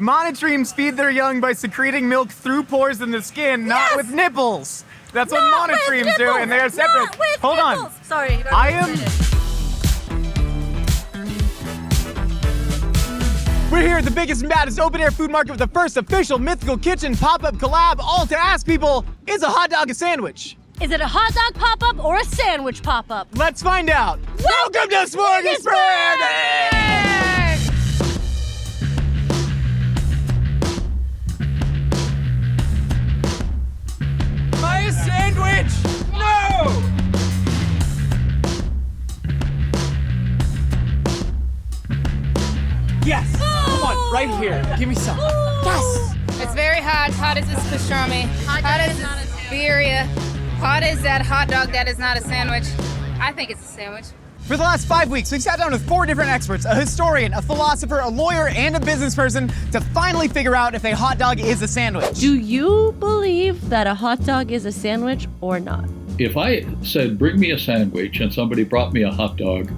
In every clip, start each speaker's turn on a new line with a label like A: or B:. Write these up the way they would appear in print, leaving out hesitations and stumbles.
A: Monotremes feed their young by secreting milk through pores in the skin, not with nipples. That's what monotremes do, and they are separate. Hold on.
B: Sorry.
A: I am... We're here at the biggest and baddest open-air food market with the first official Mythical Kitchen pop-up collab, all to ask people, is a hot dog a sandwich?
B: Is it a hot dog pop-up or a sandwich pop-up?
A: Let's find out. Welcome to Smorgasburg! My sandwich! No! Yes! Come on, right here. Give me some.
B: Yes!
C: It's very hot. Hot as this pastrami. Hot as this birria. Hot as that hot dog that is not a sandwich. I think it's a sandwich.
A: For the last 5 weeks, we've sat down with 4 different experts, a historian, a philosopher, a lawyer, and a business person to finally figure out if a hot dog is a sandwich.
B: Do you believe that a hot dog is a sandwich or not?
D: If I said, bring me a sandwich, and somebody brought me a hot dog,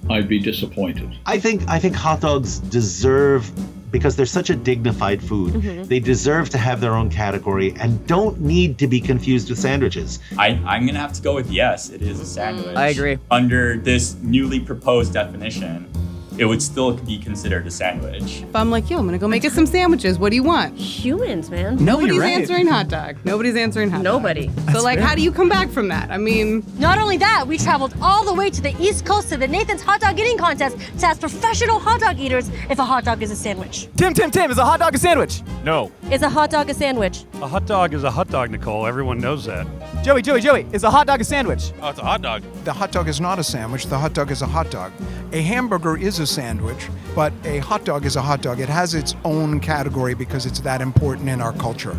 D: I'd be disappointed.
E: I think hot dogs deserve, because they're such a dignified food, they deserve to have their own category and don't need to be confused with sandwiches.
F: I'm gonna have to go with yes, it is a sandwich.
A: I agree.
F: Under this newly proposed definition, it would still be considered a sandwich.
G: If I'm like, yo, I'm gonna go make us some sandwiches, what do you want?
B: Humans, man.
G: Nobody's answering hot dog. Nobody's answering hot dog.
B: Nobody.
G: So like, how do you come back from that? I mean...
B: Not only that, we traveled all the way to the East Coast to the Nathan's Hot Dog Eating Contest to ask professional hot dog eaters if a hot dog is a sandwich.
A: Tim, is a hot dog a sandwich?
H: No.
B: Is a hot dog a sandwich?
H: A hot dog is a hot dog, Nicole. Everyone knows that.
A: Joey, is a hot dog a sandwich?
H: Oh, it's a hot dog.
I: The hot dog is not a sandwich. The hot dog is a hot dog. A hamburger is a sandwich, but a hot dog is a hot dog. It has its own category because it's that important in our culture.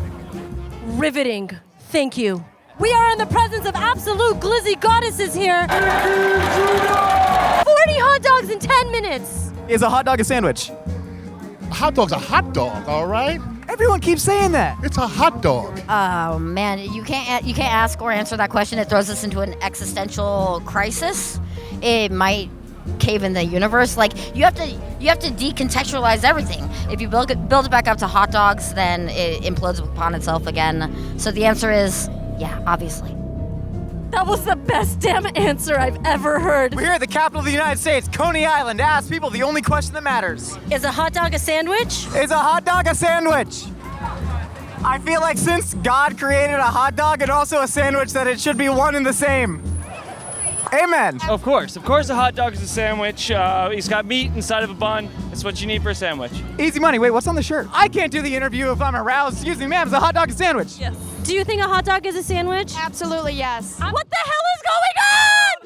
B: Riveting. Thank you. We are in the presence of absolute glizzy goddesses here. 40 hot dogs in 10 minutes.
A: Is a hot dog a sandwich?
J: A hot dog's a hot dog, all right?
A: Everyone keeps saying that.
J: It's a hot dog.
K: Oh man, you can't ask or answer that question. It throws us into an existential crisis. It might cave in the universe. Like you have to decontextualize everything. If you build it back up to hot dogs, then it implodes upon itself again. So the answer is yeah, obviously.
B: That was the best damn answer I've ever heard.
A: We're here at the capital of the United States, Coney Island, to ask people the only question that matters.
B: Is a hot dog a sandwich?
A: Is a hot dog a sandwich? I feel like since God created a hot dog and also a sandwich, that it should be one and the same. Amen.
L: Of course a hot dog is a sandwich. It's got meat inside of a bun. It's what you need for a sandwich.
A: Easy money. Wait, what's on the shirt? I can't do the interview if I'm aroused. Excuse me, ma'am, is a hot dog a sandwich?
B: Yes. Do you think a hot dog is a sandwich?
C: Absolutely yes.
B: What the hell is going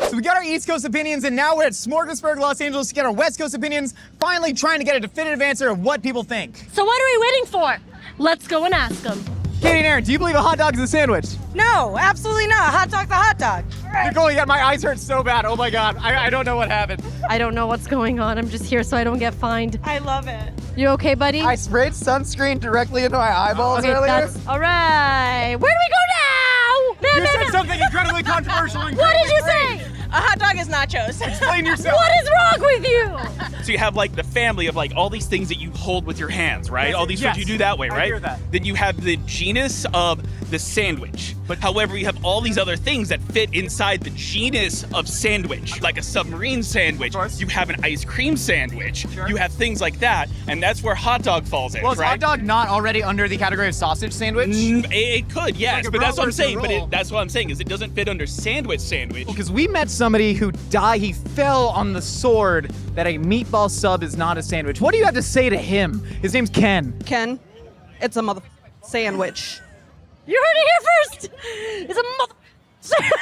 B: on?
A: So we got our East Coast opinions, and now we're at Smorgasburg, Los Angeles to get our West Coast opinions, finally trying to get a definitive answer of what people think.
B: So what are we waiting for? Let's go and ask them.
A: Katie and Aaron, do you believe a hot dog is a sandwich?
G: No, absolutely not. A hot dog's a hot dog.
A: Nicole, yeah, my eyes hurt so bad. Oh my God, I don't know what happened.
B: I don't know what's going on. I'm just here so I don't get fined.
G: I love it.
B: You okay, buddy?
A: I sprayed sunscreen directly into my eyeballs earlier.
B: All right. Where do we go now?
A: You said something incredibly controversial.
B: What did you say?
G: A hot dog is nachos.
A: Explain yourself.
B: What is wrong with you?
L: So you have like the family of like all these things that you hold with your hands, right? All these
A: Yes.
L: foods you do that way, right?
A: I hear that.
L: Then you have the genus of the sandwich. But however, you have all these other things that fit inside the genus of sandwich, like a submarine sandwich. You have an ice cream sandwich. You have things like that, and that's where hot dog falls in,
A: Well, is
L: right?
A: hot dog not already under the category of sausage sandwich?
L: It could, yes,
A: Like a
L: but that's what I'm
A: roll
L: saying.
A: versus roll.
L: That's what I'm saying is it doesn't fit under sandwich.
A: Because we met somebody who died, he fell on the sword that a meatball sub is not a sandwich. What do you have to say to him? His name's Ken.
G: Ken, it's a mother sandwich.
B: You heard it here first. It's a mother sandwich.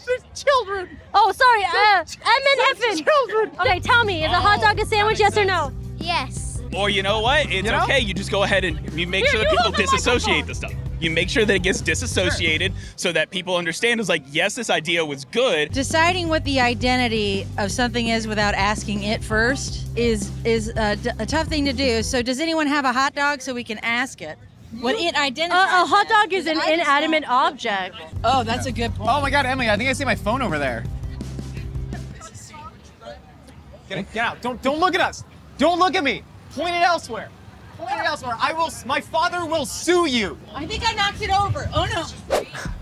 A: There's children.
B: Oh, sorry. Effin. Children. Okay, tell me, is a hot dog a sandwich? Yes or no?
K: Yes.
L: Or you know what? It's okay. You just go ahead and you make
B: Here,
L: sure
B: you
L: that people
B: hold the
L: disassociate
B: microphone.
L: the stuff. You make sure that it gets disassociated so that people understand it's like, yes, this idea was good.
M: Deciding what the identity of something is without asking it first is a tough thing to do. So does anyone have a hot dog so we can ask it? What it identifies
B: A hot
M: as?
B: dog is an inanimate object.
M: Oh, that's a good point.
A: Oh my God, Emily, I think I see my phone over there. Get out. Don't look at us. Don't look at me. Point it elsewhere. My father will sue you.
M: I think I knocked it over. Oh no.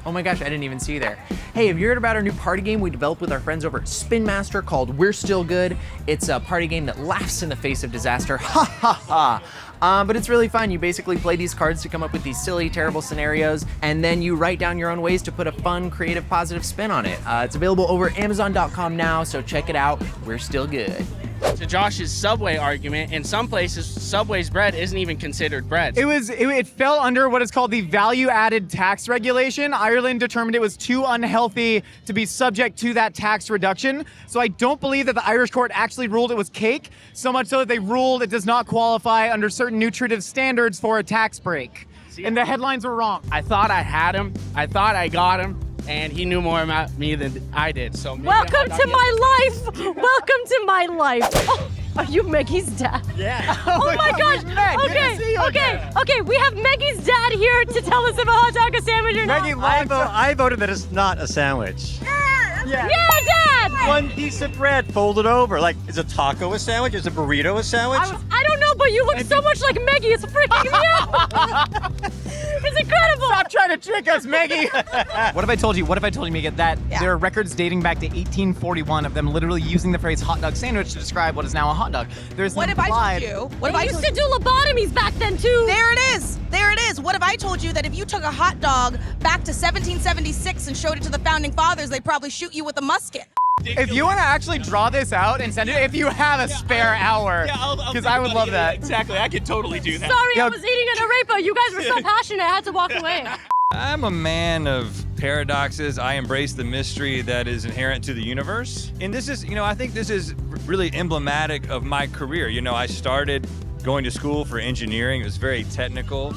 N: Oh my gosh, I didn't even see you there. Hey, have you heard about our new party game we developed with our friends over at Spin Master called We're Still Good? It's a party game that laughs in the face of disaster. Ha ha ha. But it's really fun. You basically play these cards to come up with these silly, terrible scenarios, and then you write down your own ways to put a fun, creative, positive spin on it. It's available over at Amazon.com now, so check it out. We're still good.
O: To Josh's Subway argument, in some places, Subway's bread isn't even considered bread.
A: It fell under what is called the value-added tax regulation. Ireland determined it was too unhealthy to be subject to that tax reduction. So I don't believe that the Irish court actually ruled it was cake, so much so that they ruled it does not qualify under certain nutritive standards for a tax break. And the headlines were wrong.
O: I thought I had him. I thought I got him. And he knew more about me than I did. So
B: Welcome to my life. Welcome to my life. Oh, are you Maggie's dad?
O: Yeah.
B: Oh my gosh. Okay. We have Maggie's dad here to tell us if a hot dog is a sandwich or not.
P: I voted that it's not a sandwich.
B: Yeah, Dad.
P: One piece of bread folded over. Like, is a taco a sandwich? Is a burrito a sandwich?
B: I don't know, but you look so much like Maggie. It's freaking me out. It's incredible.
A: Stop trying to trick us, Maggie. What if I told you, Mika, that there are records dating back to 1841 of them literally using the phrase hot dog sandwich to describe what is now a hot dog?
G: What if I told you? What if I
B: used to do lobotomies back then too?
G: There it is. What if I told you that if you took a hot dog back to 1776 and showed it to the founding fathers, they'd probably shoot you with a musket?
A: If you want to actually draw this out and send it, if you have a spare hour, because I would love that.
L: Exactly, I could totally do that.
B: Sorry, I was eating an arepa. You guys were so passionate, I had to walk away.
Q: I'm a man of paradoxes. I embrace the mystery that is inherent to the universe. And this is, I think this is really emblematic of my career. I started going to school for engineering. It was very technical.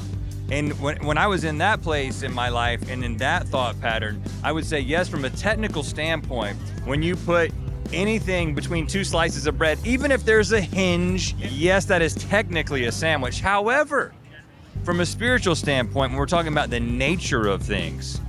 Q: And when I was in that place in my life and in that thought pattern, I would say yes, from a technical standpoint, when you put anything between two slices of bread, even if there's a hinge, yes, that is technically a sandwich. However, from a spiritual standpoint, when we're talking about the nature of things,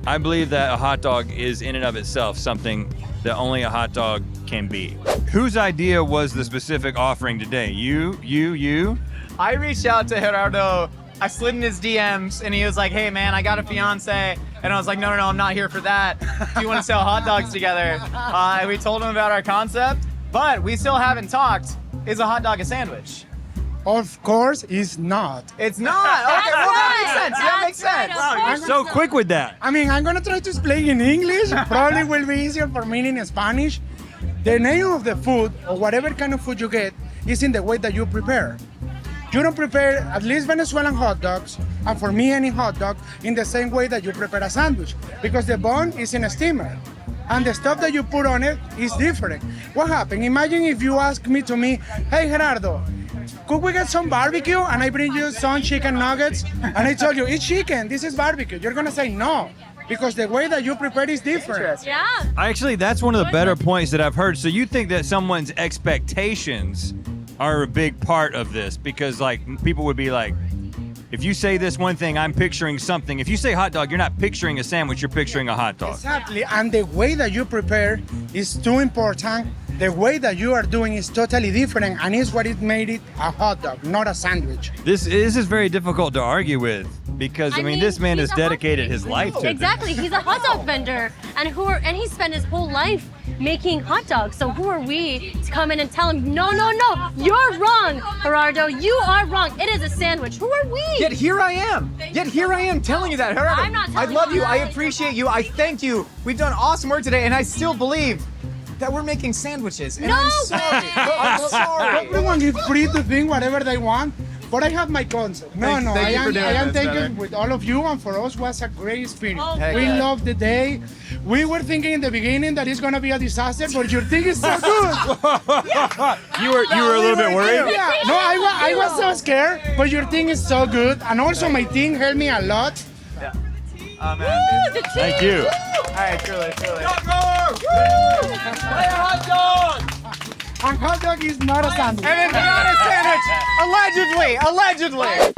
Q: I believe that a hot dog is in and of itself something that only a hot dog can be. Whose idea was the specific offering today? You?
A: I reached out to Gerardo. I slid in his DMs and he was like, hey man, I got a fiance. And I was like, no, I'm not here for that. Do you want to sell hot dogs together? And we told him about our concept, but we still haven't talked. Is a hot dog a sandwich?
R: Of course, it's not.
A: It's not? Okay, well that makes sense.
Q: Wow, you're so quick with that.
R: I mean, I'm gonna try to explain in English. Probably will be easier for me in Spanish. The name of the food, or whatever kind of food you get, is in the way that you prepare. You don't prepare, at least Venezuelan hot dogs, and for me any hot dog, in the same way that you prepare a sandwich, because the bun is in a steamer, and the stuff that you put on it is different. What happened? Imagine if you ask me, hey Gerardo, could we get some barbecue? And I bring you some chicken nuggets, and I told you, it's chicken, this is barbecue. You're gonna say no, because the way that you prepare is different.
B: Yeah.
Q: Actually, that's one of the better points that I've heard. So you think that someone's expectations are a big part of this, because people would be like, if you say this one thing, I'm picturing something. If you say hot dog, you're not picturing a sandwich, you're picturing a hot dog.
R: Exactly, and the way that you prepare is too important. The way that you are doing is totally different, and is what it made it a hot dog, not a sandwich.
Q: This is very difficult to argue with, because I mean this man has dedicated his life to
B: Exactly, he's a hot dog vendor, and he spent his whole life making hot dogs. So who are we to come in and tell him, no, you're wrong, Gerardo, you are wrong. It is a sandwich. Who are we?
A: Yet here I am telling you that, Gerardo.
B: I'm not
A: I
B: telling
A: love
B: you
A: you, I
B: that.
A: appreciate you, I thank you. We've done awesome work today, and I still believe that we're making sandwiches. And
B: No!
A: I'm sorry. I'm sorry.
R: Everyone is free to think whatever they want, but I have my concept.
A: Thank you for doing
R: I am
A: this,
R: thanking
A: brother.
R: with all of you, and for us was a great experience.
A: Heck
R: We
A: yeah.
R: loved the day. We were thinking in the beginning that it's gonna be a disaster, but your thing is so good.
Q: You were a little bit worried?
R: Yeah. No, I was so scared, but your thing is so good, and also my team helped me a lot.
A: Oh, man.
Q: Thank you.
A: All right, truly.
R: And hot dog is not a sandwich.
A: And it's not a sandwich. Allegedly.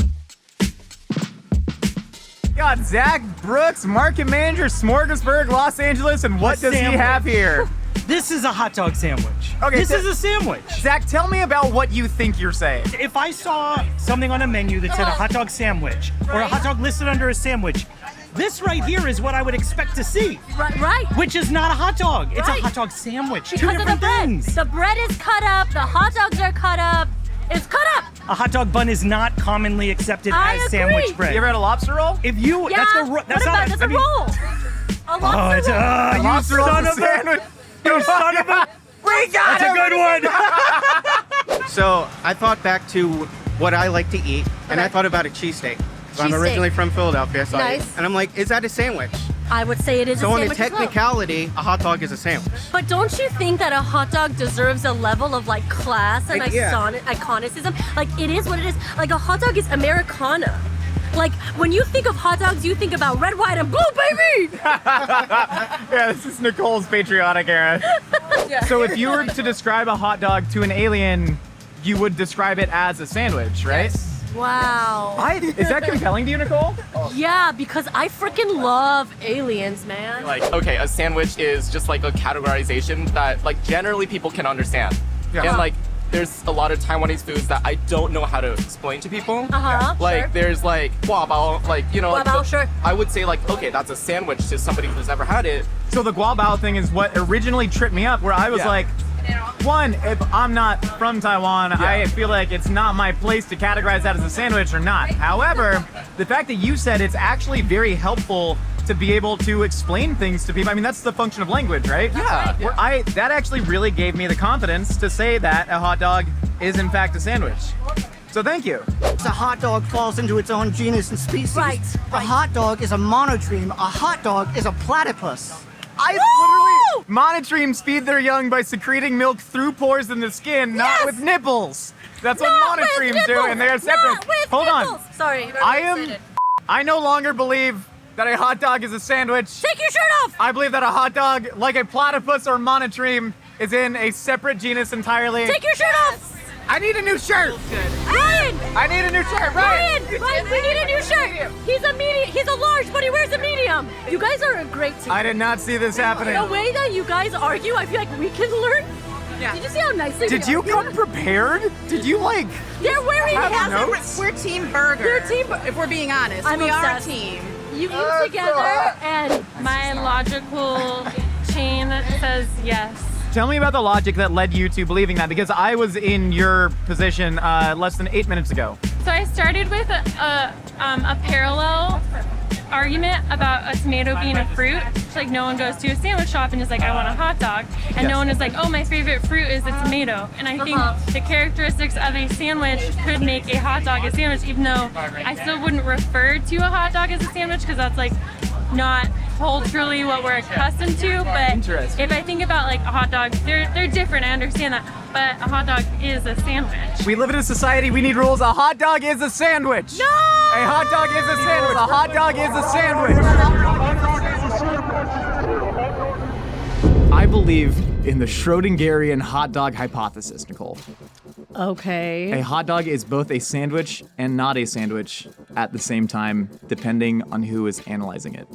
A: Got Zach Brooks, market manager, Smorgasburg, Los Angeles, and what does he have here?
S: This is a hot dog sandwich.
A: Okay,
S: this is a sandwich.
A: Zach, tell me about what you think you're saying.
S: If I saw something on a menu that said a hot dog sandwich or a hot dog listed under a sandwich, this right here is what I would expect to see.
B: Right.
S: Which is not a hot dog. It's a
B: Right.
S: hot dog sandwich.
B: Because
S: Two
B: of the
S: different
B: bread.
S: things.
B: The bread is cut up. The hot dogs are cut up. It's cut up.
S: A hot dog bun is not commonly accepted
B: I
S: as
B: agree.
S: sandwich bread.
A: You ever had a lobster roll?
S: If you,
B: Yeah.
S: that's not.
B: That's
S: I
B: a
S: mean,
B: roll. A
S: Oh,
B: lobster
S: it's
B: roll.
S: you
A: lobster roll's
S: son
A: a
S: of a.
A: sandwich.
S: You son of a.
A: We got
S: That's a good one.
T: So I thought back to what I like to eat, and I thought about a cheesesteak. So I'm
B: Cheesesteak.
T: originally from Philadelphia, so
B: Nice.
T: and I'm like, is that a sandwich?
B: I would say it is
T: So
B: a
T: on a
B: sandwich as well.
T: technicality, a hot dog is a sandwich.
B: But don't you think that a hot dog deserves a level of like class and
T: Like, yeah.
B: iconicism? Like it is what it is. Like a hot dog is Americana. Like when you think of hot dogs, you think about red, white, and blue, baby.
A: Yeah, this is Nicole's patriotic era. So if you were to describe a hot dog to an alien, you would describe it as a sandwich, right?
B: Wow.
A: Is that compelling to you, Nicole?
B: Yeah, because I freaking love aliens, man.
U: Like, okay, a sandwich is just like a categorization that like generally people can understand.
A: Yeah.
U: And like there's a lot of Taiwanese foods that I don't know how to explain to people. Like
B: sure.
U: there's like guabao, like you know, like,
B: Guabao, sure.
U: I would say like, okay, that's a sandwich to somebody who's never had it.
A: So the guabao thing is what originally tripped me up, where I was
U: Yeah.
A: like, one, if I'm not from Taiwan, I feel like it's not my place to categorize that as a sandwich or not. However, the fact that you said it's actually very helpful to be able to explain things to people. I mean, that's the function of language, right?
U: Yeah.
A: That actually really gave me the confidence to say that a hot dog is in fact a sandwich. So thank you.
V: A hot dog falls into its own genus and species.
B: Right.
V: A hot dog is a monotremes. A hot dog is a platypus.
A: Monotremes feed their young by secreting milk through pores in the skin, not with nipples. That's what monotremes do, and they are separate. Hold on.
B: Sorry.
A: I no longer believe that a hot dog is a sandwich.
B: Take your shirt off.
A: I believe that a hot dog, like a platypus or monotreme, is in a separate genus entirely.
B: Take your shirt off.
A: I need a new shirt.
B: Ryan.
A: I need a new shirt.
B: Ryan, we need a new shirt. He's a medium. He's a large, but he wears a medium. You guys are a great team.
A: I did not see this happening.
B: The way that you guys argue, I feel like we can learn. Yeah. Did you see how nicely
A: Did
B: we
A: you
B: argue?
A: come prepared? Did you like?
B: They're wearing
A: have
B: hats.
A: notes?
W: We're Team Burger.
B: They're team.
W: If we're being honest,
B: I'm
W: we
B: obsessed.
W: are a team.
B: You together and
X: My logical chain says yes.
A: Tell me about the logic that led you to believing that, because I was in your position less than 8 minutes ago.
X: So I started with a parallel argument about a tomato being a fruit. It's like no one goes to a sandwich shop and is like, I want a hot dog. And no one is like, oh, my favorite fruit is a tomato. And I think the characteristics of a sandwich could make a hot dog a sandwich, even though I still wouldn't refer to a hot dog as a sandwich because that's like not culturally what we're accustomed to. But if I think about like a hot dog, they're different. I understand that. But a hot dog is a sandwich.
A: We live in a society, we need rules. A hot dog is a sandwich.
B: No!
A: A hot dog is a sandwich. A hot dog is a sandwich. I believe in the Schrödingerian hot dog hypothesis, Nicole.
B: Okay.
A: A hot dog is both a sandwich and not a sandwich at the same time, depending on who is analyzing it.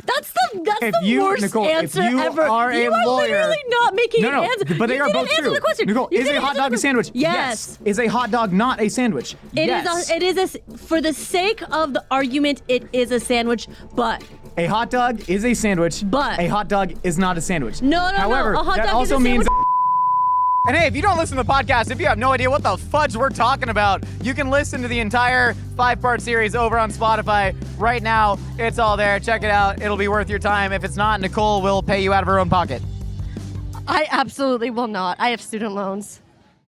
B: That's the
A: you,
B: worst
A: Nicole,
B: answer
A: if you
B: ever.
A: are a
B: you are
A: lawyer,
B: literally not making
A: no,
B: an answer.
A: but they
B: You
A: are
B: didn't
A: both
B: answer
A: true.
B: the question.
A: Nicole,
B: You
A: is a
B: didn't
A: hot
B: answer
A: dog
B: the
A: a sandwich?
B: Yes.
A: Is a hot dog not a sandwich? Yes.
B: It is for the sake of the argument, it is a sandwich, but
A: A hot dog is a sandwich,
B: but
A: a hot dog is not a sandwich.
B: No.
A: However,
B: A hot
A: that
B: dog
A: also
B: is a
A: means.
B: sandwich.
A: And hey, if you don't listen to the podcast, if you have no idea what the fudge we're talking about, you can listen to the entire 5-part series over on Spotify right now. It's all there. Check it out. It'll be worth your time. If it's not, Nicole will pay you out of her own pocket.
B: I absolutely will not. I have student loans.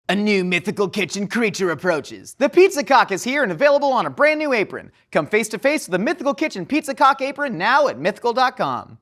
A: A new Mythical Kitchen creature approaches. The Pizza Cock is here and available on a brand new apron. Come face to face with the Mythical Kitchen Pizza Cock apron now at mythical.com.